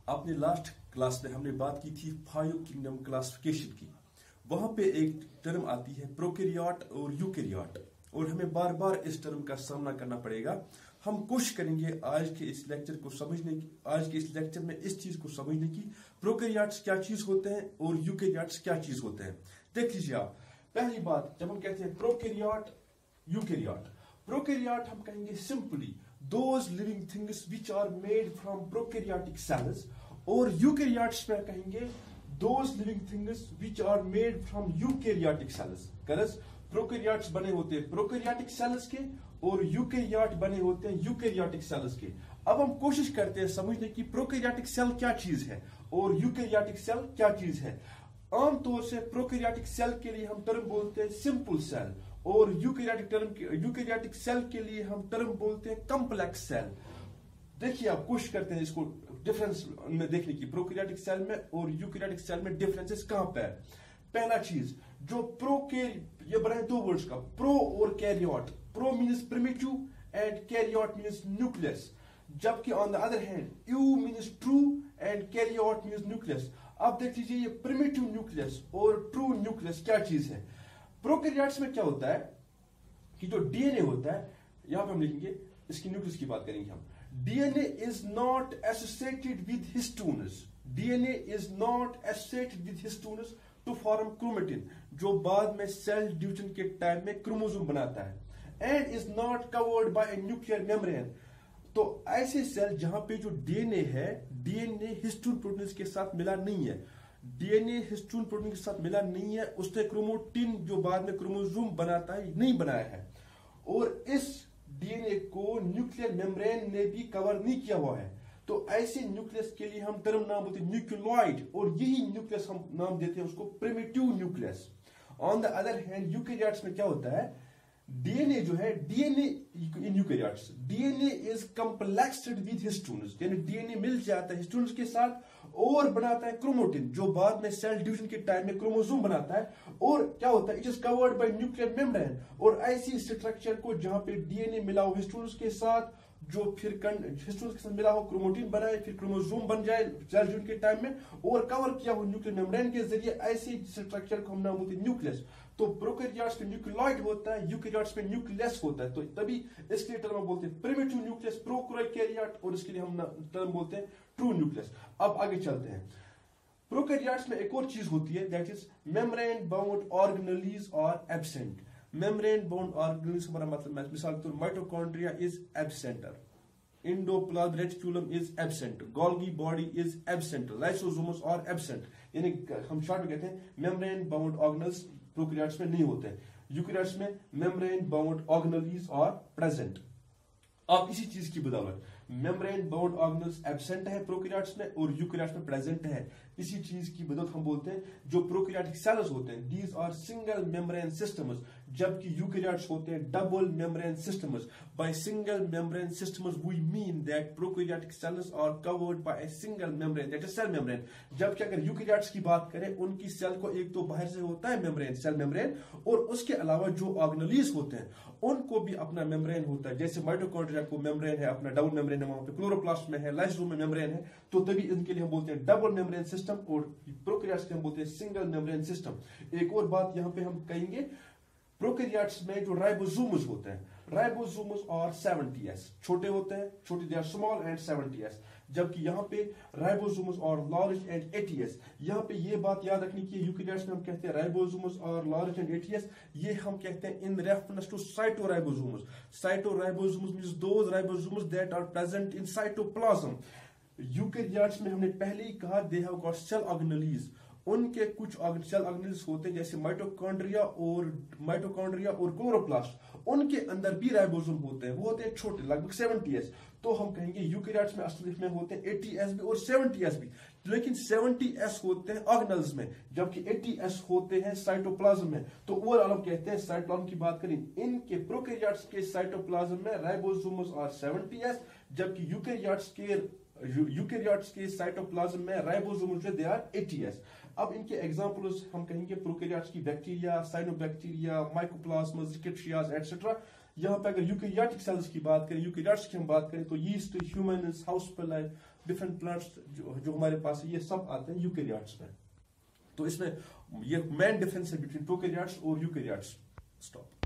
आपने last class में हमने बात की थी 5 किंगडम क्लासिफिकेशन की। वहां पे एक टर्म आती है प्रोकैरियोट और यूकैरियोट, और हमें बार बार इस टर्म का सामना करना पड़ेगा। हम कोशिश करेंगे आज के इस लेक्चर को समझने की, आज के इस लेक्चर में इस चीज को समझने की, प्रोकैरियोट्स क्या चीज होते हैं और यूकैरियोट्स क्या चीज होते हैं। देख लीजिए आप, पहली बात जब हम कहते हैं प्रोकैरियोट यूकैरियोट, प्रोकैरियोट हम कहेंगे simply those living things which are made from prokaryotic cells, और यूकैरियोट्स में कहेंगे those living things which are made from eukaryotic cells। गरज प्रोकैरियोट्स बने होते हैं प्रोकैरियोटिक सेल्स के और यूकैरियोट बने होते हैं यूकैरियोटिक सेल्स के। अब हम कोशिश करते हैं समझने की प्रोकैरियोटिक सेल क्या चीज है और यूकैरियोटिक सेल क्या चीज है। आमतौर से प्रोकैरियोटिक सेल के लिए हम टर्म बोलते हैं सिंपल सेल, और यूकैरियोटिक सेल के लिए हम टर्म बोलते हैं कॉम्प्लेक्स सेल। देखिए आप कोशिश करते हैं इसको डिफरेंस में देखने की, प्रोकैरियोटिक सेल में और यूकैरियोटिक सेल में डिफरेंसेस कहां पे है। पहला चीज जो ये बना है दो वर्ड्स का, प्रो और karyote. Pro means primitive and karyote means nucleus, जबकि on the other hand eu means true and karyote means nucleus. अब देख लीजिए ये प्रिमिटिव न्यूक्लियस और ट्रू न्यूक्लियस क्या चीज है। प्रोकैरियोट्स में क्या होता है कि जो डीएनए होता है, यहां पे हम लिखेंगे इसकी न्यूक्लियस की बात करेंगे हम। DNA is not associated with histones, DNA is not associated with histones to form chromatin, जो बाद में सेल डिवीजन के टाइम में क्रोमोसोम बनाता है, and is not covered by a nuclear membrane. तो ऐसे सेल जहां पे जो डीएनए है, डीएनए हिस्टोन प्रोटीन के साथ मिला नहीं है, डीएनए हिस्टोन प्रोटीन के साथ मिला नहीं है, उसने क्रोमोटिन जो बाद में क्रोमोसोम बनाता है नहीं बनाया है, और इस डीएनए को न्यूक्लियर मेम्ब्रेन ने भी कवर नहीं किया हुआ है। तो ऐसे न्यूक्लियस के लिए हम टर्म नाम बोलते हैं न्यूक्लियोइड, और यही न्यूक्लियस हम नाम देते हैं उसको primitive nucleus. On the other hand eukaryotes में क्या होता है, डीएनए जो है, DNA in eukaryotes DNA is complexed with histones, यानी डीएनए मिल जाता है हिस्टोन्स के साथ और बनाता है क्रोमोटिन, जो बाद में सेल डिवीजन के टाइम में क्रोमोसोम बनाता है। और क्या होता है, it is covered by nuclear membrane, और ऐसी स्ट्रक्चर को जहां पे डीएनए मिला हो हिस्टोन्स के साथ, जो फिर हिस्टोन्स के साथ मिला हो क्रोमोटिन बनाए, फिर क्रोमोसोम बन जाए सेल डिवीजन के टाइम में, और कवर किया हो न्यूक्लियर मेम्ब्रेन के जरिए, ऐसी स्ट्रक्चर को हम नाम बोलते हैं न्यूक्लियस। तो प्रोकैरियोट्स में न्यूक्लियोइड होता है, यूकैरियोट्स में न्यूक्लियस होता है। तो तभी इसके लिए टर्म बोलते हैं प्रिमिटिव न्यूक्लियस प्रोकैरियोट, और इसके लिए हम टर्म बोलते हैं ट्रू न्यूक्लियस। अब आगे चलते हैं। प्रोकैरियोट्स में एक और चीज होती है, that is membrane bound organelles are absent. Membrane bound organelles हमारा मतलब, मिसाल के तौर mitochondria is absent, endoplasm reticulum is absent, Golgi body is absent, lysosomes are absent. यानी हम शॉर्ट में कहते हैं मेम्ब्रेन बाउंड ऑर्गेनेल्स प्रोकैरियोट्स में नहीं होते हैं, यूकैरियोट्स में मेम्ब्रेन बाउंड ऑर्गेनेल्स और प्रेजेंट। अब इसी चीज की बदौलत मेम्ब्रेन बाउंड ऑर्गेनेल्स एब्सेंट है प्रोकैरियोट्स में और यूकैरियोट्स में प्रेजेंट है। इसी चीज की बदौलत हम बोलते हैं जो प्रोकैरियोटिक सेल्स होते हैं, these are single membrane systems, जबकि यूकैरियोट्स होते हैं double membrane systems. By single membrane systems we mean that prokaryotic cells are covered by a single membrane, that is cell membrane. जबकि अगर यूकैरियोट्स की बात करें, उनकी सेल को एक तो बाहर से होता है मेम्ब्रेन, सेल मेम्ब्रेन, और उसके अलावा जो ऑर्गेनेल्स होते हैं उनको भी अपना मेम्ब्रेन होता है। जैसे माइटोकॉन्ड्रिया को मेम्ब्रेन है, अपना डबल मेम्ब्रेन है, वहां पे क्लोरोप्लास्ट में है, लाइसोसोम में मेम्ब्रेन है, तो तभी इनके लिए हम बोलते हैं डबल मेम्ब्रेन सिस्टम, और प्रोकैरियोट्स के हम बोलते हैं सिंगल मेम्ब्रेन सिस्टम। एक और बात यहां पे हम कहेंगे, प्रोकैरियोट्स में जो राइबोसोम्स होते हैं, राइबोसोम्स और 70s छोटे होते हैं, छोटे they are small and 70s, जबकि यहां पे राइबोसोम्स और लार्ज एंड 80s। यहां पे ये बात याद रखनी की, यूकैरियोट्स में हम कहते हैं राइबोसोम्स और लार्ज एंड 80s, ये हम कहते हैं in reference to cytoribosomes. Cytoribosomes means those ribosomes that are present in cytoplasm. Eukaryotes में हमने पहले ही कहा they have got cell organelles, उनके कुछ सेल ऑर्गेनेल्स होते हैं जैसे माइटोकॉन्ड्रिया और क्लोरोप्लास्ट, उनके अंदर भी राइबोसोम होते हैं, वो होते हैं छोटे, लगभग 70s। तो हम कहेंगे यूकैरियोट्स में असल में होते हैं 80s भी और 70s भी, लेकिन 70s होते हैं ऑर्गेनेल्स में, जबकि 80s होते हैं साइटोप्लाज्म में। तो ओवरऑल हम कहते हैं साइटोप्लाज्म की बात करें, इनके प्रोकैरियोट्स के साइटोप्लाज्म में राइबोसोम्स और 70s, जबकि यूकैरियोट्स के साइटोप्लाज्म में राइबोसोम्स जो दे आर 80s। अब इनके एग्जांपल्स हम कहेंगे प्रोकैरियोट्स की बैक्टीरिया, साइनोबैक्टीरिया, माइकोप्लाज्मा, रिकेट्रियाज एटसेट्रा। यहाँ पे अगर यूकैरियोटिक सेल्स की बात करें, यूकैरियोट्स की हम बात करें, तो yeast, humans, house fly, different plants जो हमारे पास है, ये सब आते हैं यूकेरियोट्स में। तो इसमें ये मेन डिफरेंस है बिटवीन प्रोकैरियोट्स और यूकेरियोट्स। स्टॉप।